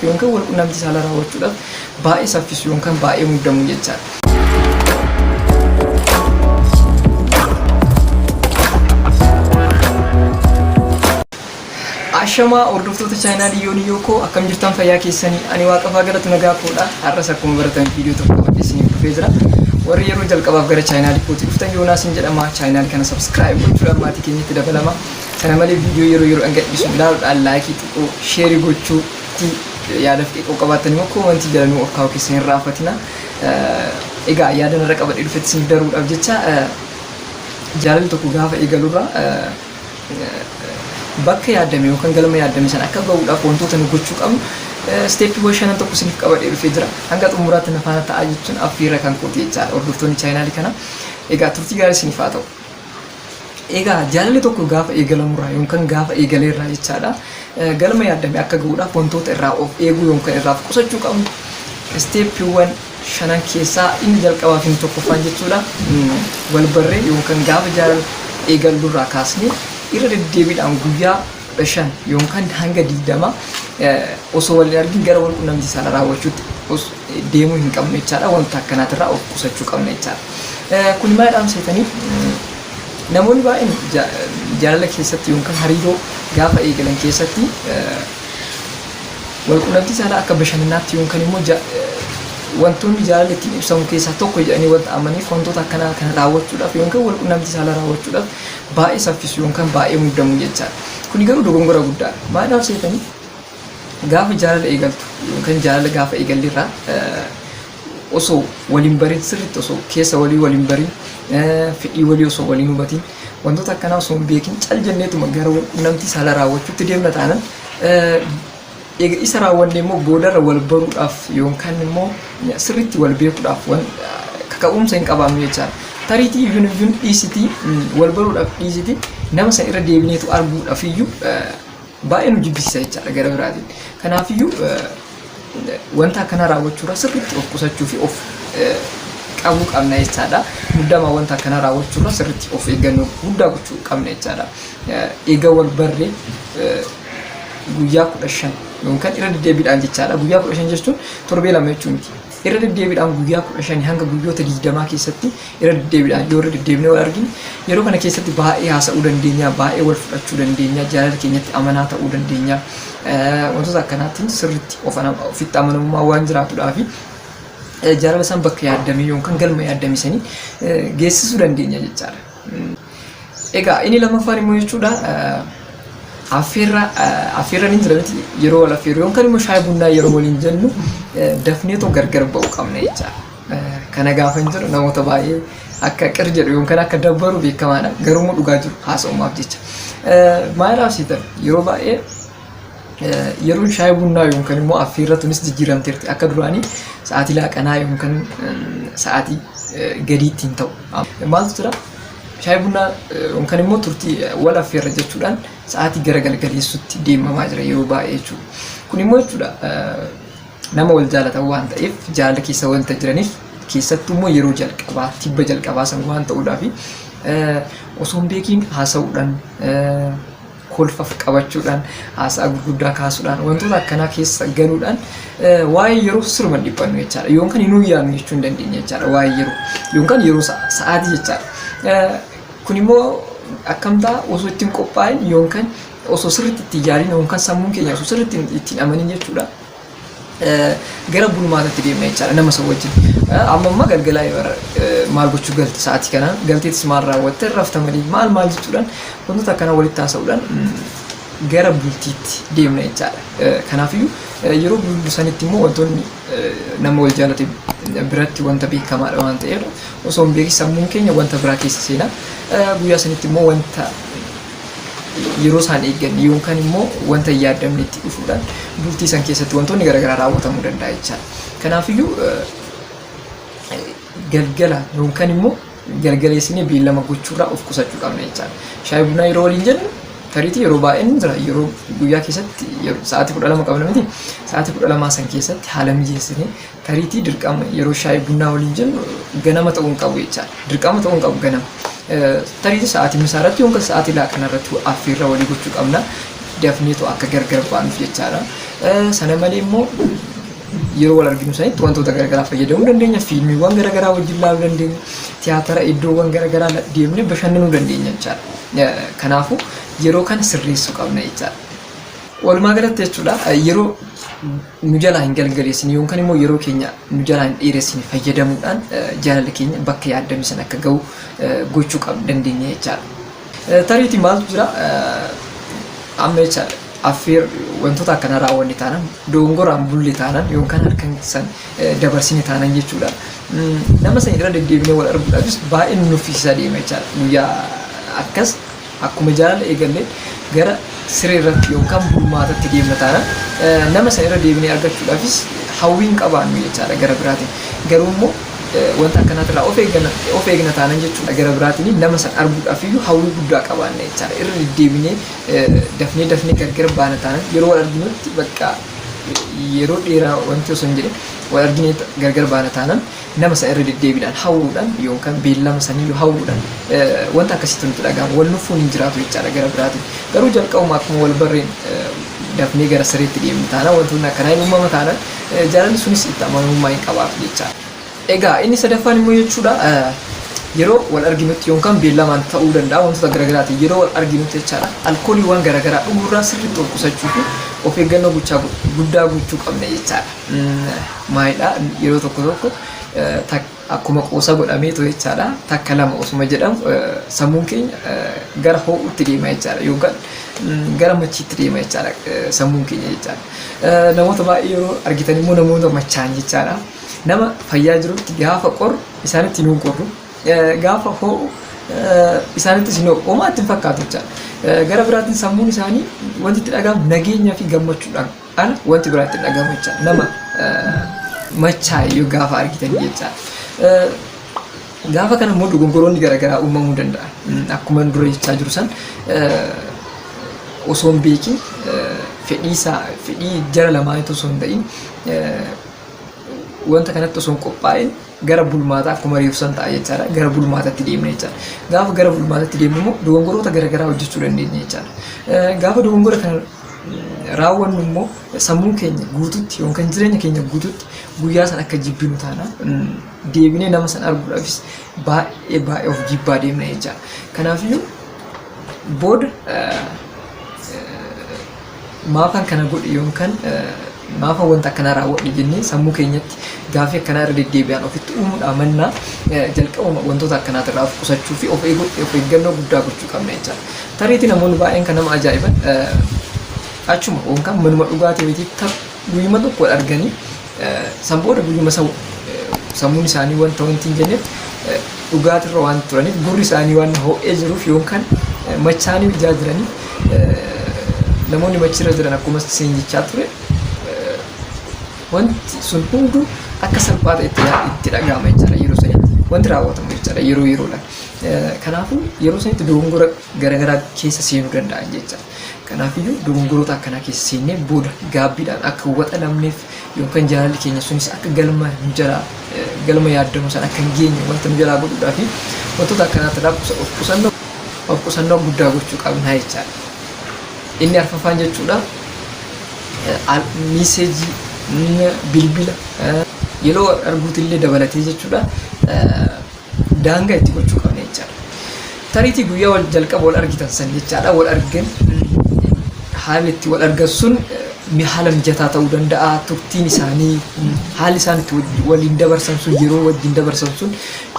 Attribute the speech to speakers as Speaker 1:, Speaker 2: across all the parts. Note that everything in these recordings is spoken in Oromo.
Speaker 1: yookaan wal quunnamtii saalaa raawwachuudhaaf baay'ee saffisu yookaan baay'ee muddamu jechaadha. Ashama hordoftoota chaanaalii Yooniyoo akkam jirtan fayyaa keessanii ani waaqaaf galatu nagaa koodha. Har'as akkuma baratan viidiyoo tokko qabadhee dhufee jira. Warri yeroo jalqabaaf gara chaanaalii kootii dhuftan Yoonaasin jedhama. Chaanaalii kana subscribe gochuudhaan maatii keenyatti dabalama. Kana malee viidiyoo yeroo gadhiisu ilaaluudhaan laayikii xiqqoo sheerii gochuutti yaada xiqqoo qabaatanii immoo koomentii jalanii of kaa'uu keessan hin raafatina. Egaa yaada narra qabadhee dhufetti isin daruudhaaf jecha jaalalli tokko gaafa eegalurra bakka yaadame yookaan galma yaadame sana akka ga'uudhaaf wantoota nu gochuu qabnu steepii shanan tokko isiniif qabadhee dhufee jira. Hanga xumuraatti na faana ta'aa jechuun affeerra kan kooti jechaadha hordoftoonni chaanaalii kana. Egaa turtii gaarii isiniif haa ta'u. Egaa jaalalli tokko gaafa eegalamurraa yookaan gaafa eegaleerraa jechaadha galma yaadame akka ga'uudhaaf wantoota irraa of eeguu yookaan irraa of qusachuu qabnu steepiiwwan shanan keessaa inni jalqabaa fi tokkoffaan jechuudha wal barree yookaan gaafa jaalala eegallurraa kaasnee irra deddeebiidhaan guyyaa 5 yookaan hanga 20 osoo wal argin gara wal quunnamtii saalaa raawwachuutti deemuu hin qabne jechaadha. Wanta akkanaatirraa of qusachuu qabna jechaadha. Kun maal seetanii namoonni baay'een jaalala keessatti yookaan hariiroo gaafa eegalan keessatti wal quunnamtii saalaa akka bashannanaatti yookaan immoo wantoonni jaalala ittiin ibsamu keessaa tokko jedhanii wanta amaniif wantoota akkanaa kana raawwachuudhaaf yookaan wal quunnamtii saalaa raawwachuudhaaf baay'ee saffisu yookaan baay'ee muddamu jechaadha. Kuni garuu dogongora guddaadha. Maal seetanii gaafa jaalala eegaltu yookaan jaalala gaafa eegalirraa osoo waliin bariin sirriitti osoo keessa waliin bariin fedhii walii osoo waliin hubatiin wantoota akkanaa osoo hin beekin cal jenneetuma gara wal quunnamtii saalaa raawwachuutti deemna taanaan isa raawwanne immoo boodarra wal baruudhaaf yookaan immoo sirriitti wal beekuudhaaf kaka'umsa hin qabaannu jechaadha. Tariitii iyyuu dhiisitii wal baruudhaaf dhiisitii nama san irra deebineetu arguudhaaf iyyuu baay'ee nu jibbisiisa jechaadha gara biraatiin. Kanaaf iyyuu wanta akkanaa raawwachuurra sirriitti of qusachuu fi of qabuu qabna jechaadha. Muddamaa wanta akkanaa raawwachuurra sirriitti of eeggannoo guddaa gochuu qabna jechaadha. Eega wal barree guyyaa 15 yookaan irra deddeebiidhaan jechaadha. Guyyaa 15 jechuun torbee lama jechuu miti. Irra deddeebiidhaan guyyaa 15 hanga guyyoota 20 keessatti irra deddeebiidhaan yoo irra deddeebinee wal arginu yeroo kana keessatti baay'ee haasa'uu dandeenya, baay'ee wal fudhachuu dandeenya, jaalala keenyatti amanaa ta'uu dandeenya. Wantoota akkanaatiin sirriitti ofitti amanamummaa waan jiraatuudhaa fi jaalala san bakka yaadame yookaan galma yaadame sanii geessisuu dandeenya jechaadha. Egaa inni lammaffaan immoo jechuudha affeerraan hin jiramti yeroo wal affeerru yookaan immoo shaayii bunnaa yeroo waliin jennu dafneetoo gargar ba'uu qabna jechaadha. Kana gaafa hin jiru namoota baay'ee akka qir jedhu yookaan akka dabbaru beekamaadha. Garuu immoo dhugaa jiru haasa'umaaf jecha. Maal seetan yeroo baay'ee yeroo shaayii bunnaa yookaan immoo affeerra tunis jijjiiramteerti akka duraanii sa'aatii laaqanaa yookaan sa'aatii gadiitti hin ta'u. Maaltu jira? Shaayii bunnaa yookaan immoo turtii wal affeerra jechuudhaan sa'aatii gara galgaleessutti deemamaa jira yeroo baay'ee jechuudha. Kun immoo jechuudha nama wal jaalatan waan ta'eef jaalala keessa wanta jiraniif keessattuu immoo yeroo jalqabaa tibba jalqabaa san waan ta'uudhaaf osoo hin beekiin haasa'uudhaan kolfaf qabachuudhaan haasa'a gurguddaa kaasuudhaan wantoota akkanaa keessa galuudhaan waa'ee yeroo sirma dhiphannu jechaadha. Yookaan hin yaadnu jechuu hin dandeenya jechaadha waa'ee yeroo yookaan yeroo sa'aatii jechaadha. Kun immoo akkamtaa osoo ittiin qophaa'in yookaan osoo sirriitti itti yaadin yookaan sammuun keenya osoo sirriitti ittiin amanin jechuudha. Gara bulmaatatti deemna jechaadha nama isa wajjin. Amma galgalaa maal gochuu galte sa'aatii kanaan galteetis maal raawwatte rafta malee maal jechuudhaan wantoota akkanaa walitti haasa'uudhaan gara bultiitti deemna jechaadha. Kanaafiyyuu yeroo bulbu sanitti immoo wantoonni nama wal jaalate biratti wanta beekamaadha waan ta'eef osoo hin beekin sammuun keenya wanta biraa keessa seenaa. Guyyaa sanitti immoo wanta yeroo isaan eegganne yookaan immoo wanta hin yaadamne itti dhufuudhaan bultii san keessatti wantoonni garaagaraa raawwatamuu danda'a jechaadha. Kanaafiyyuu galgala yookaan immoo galgaleessinee beellama gochuurraa of qusachuu qabna jechaadha. Shaayii bunnaa yeroo waliin jennu tariitii yeroo baay'ee ni jira yeroo guyyaa keessatti sa'aatii 12 qabna miti sa'aatii 12 san keessatti haala mijeessinee tariitii dirqama yeroo shaayii bunnaa waliin jennu ganama ta'uu hin qabu jechaadha. Dirqama ta'uu hin qabu ganama. Tariitii sa'aatii misaaratti yookaan sa'aatii laaqanaa irratti affeerra walii gochuu qabna. dafneetu akka gargar baanuuf jechaadha. Sana malee immoo yeroo wal arginu sanitti wantoota garagaraa fayyadamuu dandeenya. Fiilmiiwwan garagaraa wajjin ilaaluu dandeenya. Tiyaatara iddoowwan garagaraa deemnee bashannanuu dandeenya jechaadha. Kanaafuu yeroo kana sirreessuu qabna jechaadha. Walumaa galatti jechuudha yeroo nu jalaa hin galgaleessine yookaan immoo yeroo keenya nu jalaa hin dheeressine fayyadamuudhaan jaalalli keenya bakka yaadame sana akka ga'u gochuu dandeenya jechaadha. Tariitii maaltu jira amma jechaadha. Affeer wantoota akkana raawwanne taanaan dogongoraan bulle taanaan yookaan halkan san dabarsine taanaan jechuudha. Nama san irra deddeebinee wal arguudhaafis baay'ee nuffisiisaa deema jechaadha. Guyyaa akkas akkuma jaalala eegallee gara siree irratti yookaan bulmaatatti deemna taanaan nama san irra deebinee argachuudhaafis hawwiin qabaannu jechaadha gara biraatiin. Garuu immoo wanta akkanaatirraa of eegna taanaan jechuudha gara biraatiin nama san arguudhaaf iyyuu hawwii guddaa qabaanna jechaadha. Irra deddeebinee dafnee gargar baana taanaan yeroo wal arginutti bakka yeroo dheeraa wanti osoo hin jedhin wal arginee gargar baana taanaan nama san irra deddeebiidhaan hawwuudhaan yookaan beellama saniyyuu hawwuudhaan wanta akkasitti nutti dhagahama. Wal nuffuun hin jiraatu jechaadha gara biraatiin. Garuu jalqabuma akkuma wal barreen dafnee gara sireetti deemnu taanaan wantoonni akkanaa hin uumama taanaan jaalalli sunis itti amanamummaa hin qabaatu jechaadha. Egaa inni sadaffaan immoo jechuudha yeroo wal arginutti yookaan beellamaan ta'uu danda'a wantoota garaagaraatiin yeroo wal arginutti jechaadha alkooliiwwan garaagaraa dhuguurraa sirriitti of qusachuu fi of eeggannoo guddaa gochuu qabna jechaadha. Maalidhaa yeroo tokko akkuma qoosa godhameetu jechaadha takka lama osuma jedhamu sammuun keenya gara ho'uutti deema jechaadha yookaan gara machiitti deema jechaadha sammuun keenya jechaadha. Namoota baay'ee yeroo argitan immoo namoota machaan jechaadha. Nama fayyaa jirutti gaafa qoru isaanitti hin qorru gaafa ho'u isaanitti hin ho'u homaatti hin fakkaatu jechaadha. Gara biraatiin sammuun isaanii wanti itti dhagahamu nageenyaa fi gammachuudhaan ala wanti biraatti hin dhagahamu jechaadha. Nama machaa'e gaafa argitan jechaadha. Gaafa kana immoo dogongoroonni garaagaraa uumamuu danda'a. Akkuma dura jechaa jiru san osoo hin beekin fedhii jara lamaanitu osoo hin ta'in wanta kanatti osoo hin qophaa'in gara bulmaataa akkuma reefsan ta'a jechaadha. Gara bulmaataatti deemna jechaadha. Gaafa gara bulmaataatti deemnu immoo dogongoroota garaagaraa hojjechuu dandeenya jechaadha. Gaafa dogongora kana raawwannu immoo sammuu keenya guututti yookaan jireenya keenya guututti guyyaa san akka jibbinu taana deebinee nama san arguudhaafis baay'ee of jibbaa deemna jechaadha. Kanaafiyyuu booda maafan kana godhe yookaan maafa wanta akkanaa raawwadhe jennee sammuu keenyatti gaafii akkanaa irra deddeebi'an ofitti uumuudhaan mannaa jalqabuma wantoota akkanaatirraa of qusachuu fi of eeggannoo guddaa gochuu qabna jechaadha. Tariitii namoonni baay'een kan nama ajaa'iban achuma yookaan manuma dhugaatii wayitiitti guyyuma tokko wal arganii san booda guyyuma sammuun isaanii wanta wanti hin jennetti dhugaatirra waan turaniif gurri isaanii waan ho'ee jiruuf yookaan machaanii ijaa jiraniif namoonni machirra jiran akkuma seenjichaa ture wanti sun hundu akka salphaata itti dhagahama jechaadha yeroo sanitti wanti raawwatamu jechaadha yeroo yeroodhaan. Kanaafuu yeroo sanitti dogongora garaagaraa keessa seenuu danda'an jechaadha. Kanaafiyyuu dogongoroota akkanaa keessa seennee booda gaabbiidhaan akka waxalamneef yookaan jaalalli keenya sunis akka galma yaadamu san akka hin geenye wanta nu jalaa godhuudhaa fi wantoota akkanaatirraa of qusannoo guddaa gochuu qabna jechaadha. Inni arfaffaan jechuudha miiseejii bilbila yeroo arguutillee dabalatee jechuudha daangaa itti gochuu qabna jechaadha. Tariitii guyyaa wal jalqaba wal argitan san jechaadha wal argan haala itti wal argan sun haala mijataa ta'uu danda'a. Turtiin isaanii haalli isaan itti waliin dabarsan sun yeroo wajjin dabarsan sun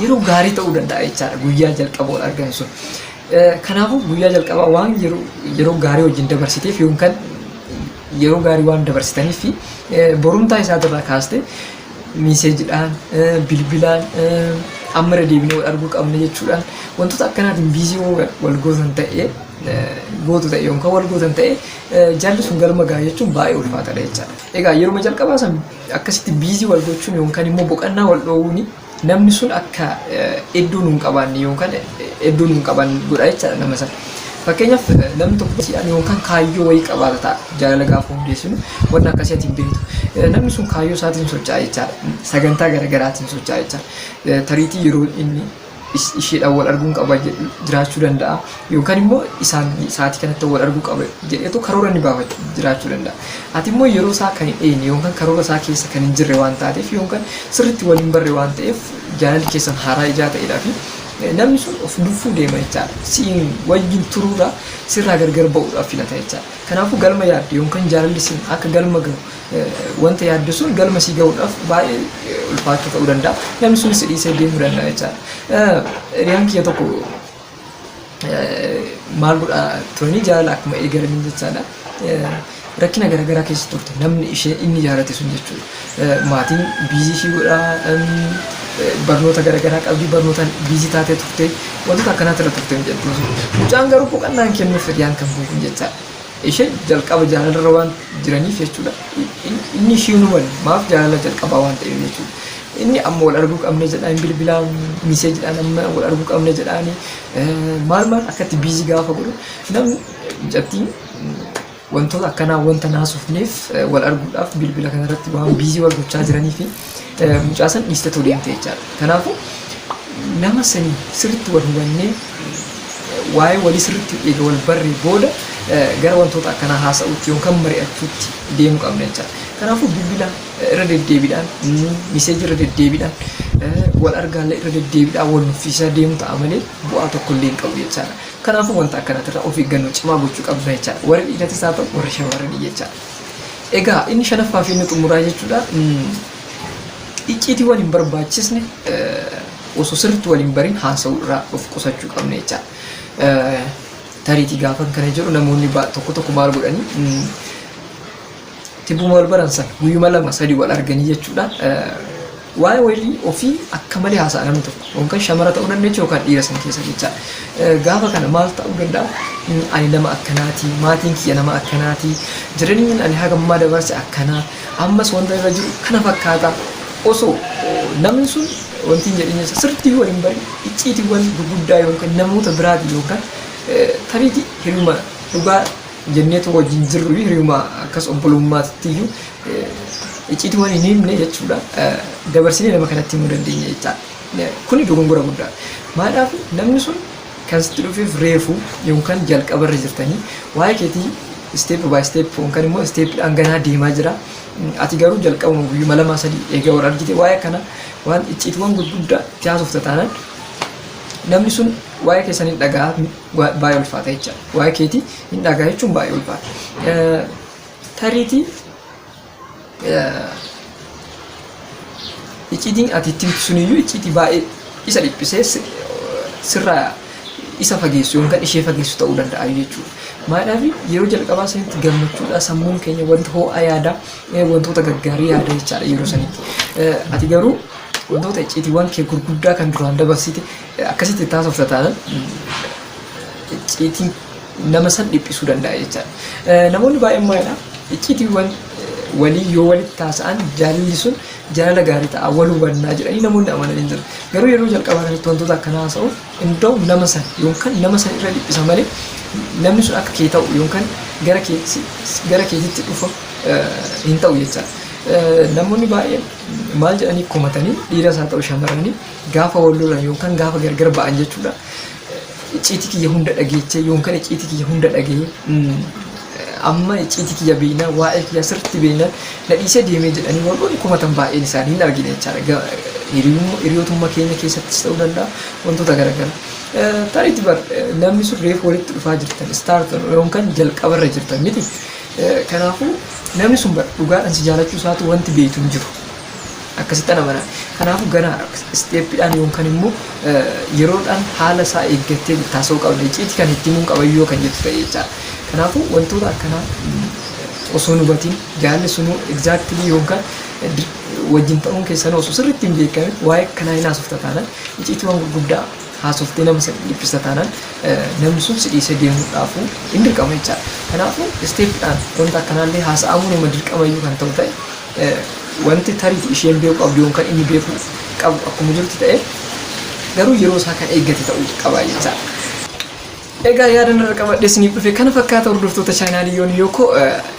Speaker 1: yeroo gaarii ta'uu danda'a jechaadha guyyaa jalqaba wal argan sun. Kanaafuu guyyaa jalqabaa waan yeroo gaarii wajjin dabarsiteef yookaan yeroo gaarii waan dabarsitaniif fi borumtaa isaatirraa kaaste miiseejiidhaan bilbilaan amma deebinee wal arguu qabna jechuudhaan wantoota akkanaatiin biizii wal gootan ta'ee yookaan wal gootan ta'ee jaalli sun galma gahaa jechuun baay'ee ulfaataadha jechaadha. Egaa yeroo jalqabaa san akkasitti biizii wal gochuun yookaan immoo boqonnaa wal dhoowuun namni sun akka iddoo nuun qabaanne yookaan iddoo nuun qaban godha jechaadha nama sana. Fakkeenyaaf namni tokko yookaan kaayyoo wayii qabaata ta'a jaalala gaafa hundeessinu wanna akkasiitiin beektu. Namni sun kaayyoo isaatiin socho'a jechaadha. Sagantaa garaagaraatiin socho'a jechaadha. Tariitii yeroo inni isheedhaan wal arguun qaba jiraachuu danda'a yookaan immoo isaan sa'aatii kanatti wal arguu qaba jedheetu karoora ni baafata jiraachuu danda'a. Ati immoo yeroo isaa kan hin eegne yookaan karoora isaa keessa kan hin jirre waan taateef yookaan sirriitti wal hin barre waan ta'eef jaalalli keessan haaraa ijaa ta'edhaa fi namni sun of duffuu deema jechaadha. Siin wajjin turuudhaa sirraa gargar ba'uudhaaf filata jechaadha. Kanaafuu galma yaadde yookaan jaalalli siin akka galma gahu wanta yaadde sun galma sii gahuudhaaf baay'ee ulfaachuu ta'uu danda'a. Namni sun si dhiisee deemuu danda'a jechaadha. Hiriyaan kiyya tokko maal godhaa turanii jaalala akkuma eegalanii jechaadha. Rakkina garaagaraa keessa turte namni ishee inni jaalate sun jechuudha. Maatiin biizii ishii godhaa barnoota garaagaraa qabdi barnootaan biizii taatee turte wantoota akkanaatti irra turte jedhu. Mucaan garuu boqonnaan kennuuf hiriyaan kan buufun jechaadha. Ishee jalqaba jaalalarra waan jiraniif jechuudha. Inni ishiinu waliin maaf jaalala jalqabaa waan ta'eef jechuudha. Inni amma wal arguu qabne jedhaan bilbilaan miseejiidhaan amma wal arguu qabne jedhaanii maal akkatti biizii gaafa godhu namni mucattiin wantoota akkanaa wanta naasofneef wal arguudhaaf bilbila kanarratti waan biizii wal gochaa jiranii fi mucaasan dhiistatoo deemte jechaadha. Kanaafuu nama sanii sirriitti wal hubannee waa'ee walii sirriitti eega wal barree booda gara wantoota akkanaa haasa'uutti yookaan mari'achuutti deemuu qabna jechaadha. Kanaafuu bilbila irra deddeebiidhaan miseeji irra deddeebiidhaan wal argaallee irra deddeebiidhaan wal nuffisaa deemu ta'a malee bu'aa tokko illee hin qabu jechaadha. Kanaafuu wanta akkanaatirraa of eeggannoo cimaa gochuu qabna jechaadha. Warri dhiiratis haa ta'u warri shamarranii jechaadha. Egaa inni shanaffaa fi inni xumuraa jechuudha. Icciitii wal hin barbaachisne osoo sirriitti wal hin barin haasa'uurraa of qusachuu qabna jechaadha. Tariitii gaafa kana jedhu namoonni tokko tokko maal godhanii tibbuma wal baran san guyyuma lama sadii wal arganii jechuudha. Waa'ee walii ofii akka malee haasa'a namni tokko yookaan shamara ta'uu dandeecha yookaan dhiira san keessa jechaadha. Gaafa kana maal ta'uu danda'a? Ani nama akkanaati, maatiin kiyya nama akkanaati, jireenyi ani hagammaa dabarse akkanaa, ammas wanta irra jiru kana fakkaata. Osoo namni sun wanti hin jedhine sirriitti waliin bari icciitiiwwan gurguddaa yookaan namoota biraati yookaan tariitii hiriyuma dhugaa jenneetu wajjin jirru hiriyuma akkas obbolummaatti iyyuu icciitiiwwan hin himne jechuudha. Dabarsinee nama kanatti himuu dandeenya jechaadha. Kuni dogongora guddaa. Maadhaaf namni sun kan sitti dhufeef reefu yookaan jalqabarra jirtanii waa'ee keetii step by step yookaan immoo steepidhaan ganaa deemaa jira. Ati garuu jalqabuma guyyuma lamaa sadii eega wal argite waa'ee kana waan icciitiiwwan gurguddaa itti haasofta taanaan namni sun waa'ee keessan hin dhagaa baay'ee ulfaata jechaadha. Waa'ee keetii hin dhagaa jechuun baay'ee ulfaata. Tariitii icciitiin ati itti suniyyuu icciitii baay'ee isa dhiphisee sirraa isa fageessu yookaan ishee fageessu ta'uu danda'a jechuudha. Maadhaaf yeroo jalqabaa sanitti gammachuudha sammuun keenya wanta ho'aa yaada wantoota gaggaarii yaada jechaadha yeroo sanitti. Ati garuu wantoota icciitiiwwan kee gurguddaa kan duraan dabarsite akkasitti taasifta taanaan icciitiin nama san dhiphisuu danda'a jechaadha. Namoonni baay'een maalidha icciitiiwwan walii yoo walitti taasa'an jaalalli sun jaalala gaarii ta'a wal hubannaa jedhanii namoonni amananii jiru. Garuu yeroo jalqabaa kanatti wantoota akkanaa haasa'u iddoo nama san yookaan nama san irra dhiphisa malee namni sun akka kee ta'u yookaan gara keetitti dhufa hin ta'u jechaadha. Namoonni baay'een maal jedhanii komatanii dhiiras haa ta'u shamarranii gaafa wal lolan yookaan gaafa gargar ba'an jechuudha. Icciitii kiyya hunda dhageechee yookaan icciitii kiyya hunda dhagee amma icciitii kiyya beekna waa'ee kiyya sirriitti beekna na dhiisee deemee jedhanii warroonni komatan baay'een isaanii hin argine jechaadha. Hiriyootummaa keenya keessattis ta'uu danda'a wantoota garaagaraa. Tariitii namni sun reefu walitti dhufaa jirtan istaartan yookaan jalqabarra jirtan miti. Kanaafuu namni sun dhugaadhaan si jaalachuu isaatu wanti beektu hin jiru. Akkasitti amana. Kanaafuu ganaa isteeppiidhaan yookaan immoo yeroodhaan haala isaa eeggattee taasisuu qabda. Icciitii kan itti himuun qabayyoo kan jettu ta'e jechaadha. Kanaafuu wantoota akkanaa osoo nu hubatiin jaalalli sunuu exactly yookaan wajjin ta'uun keessan osoo sirriitti hin beekamin waa'ee akkanaa hin haasofta taanaan icciitiiwwan gurguddaa haasoftee nama sana dhiphisa taanaan namni sun si dhiisee deemuudhaafuu hin dirqama jechaadha. Kanaafuu isteeppiidhaan wanta akkanaallee haasa'amuu nama dirqamayyuu kan ta'u ta'e wanti tariitii isheen beeku qabdu yookaan inni beeku qabu akkuma jirti ta'e garuu yeroo isaa kan eeggate ta'uu qaba jechaadha. egaa yaada narra qabadhe isiniif dhufe kana fakkaata hordoftoota chaanaalii yoon yookoo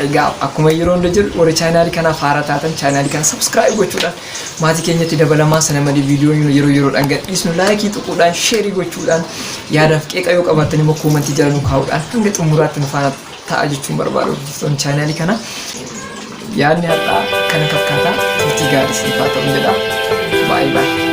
Speaker 1: egaa akkuma yeroo hunda jedhu warri chaanaalii kanaaf haara taatan chaanaalii kana subscribe gochuudhaan maatii keenyatti dabalamaa sana malee viidiyoon yeroo gadhiisnu laayikii tuquudhaan sheerii gochuudhaan yaadaaf qeeqa yoo qabaatan immoo koomentii jala nu kaa'uudhaan hanga xumuraatti nu faana ta'a jechuun barbaadu hordoftoonni chaanaalii kana yaadni har'aa kana fakkaata itti gaarii isiniif haa ta'u jedha baay'ee baay'ee.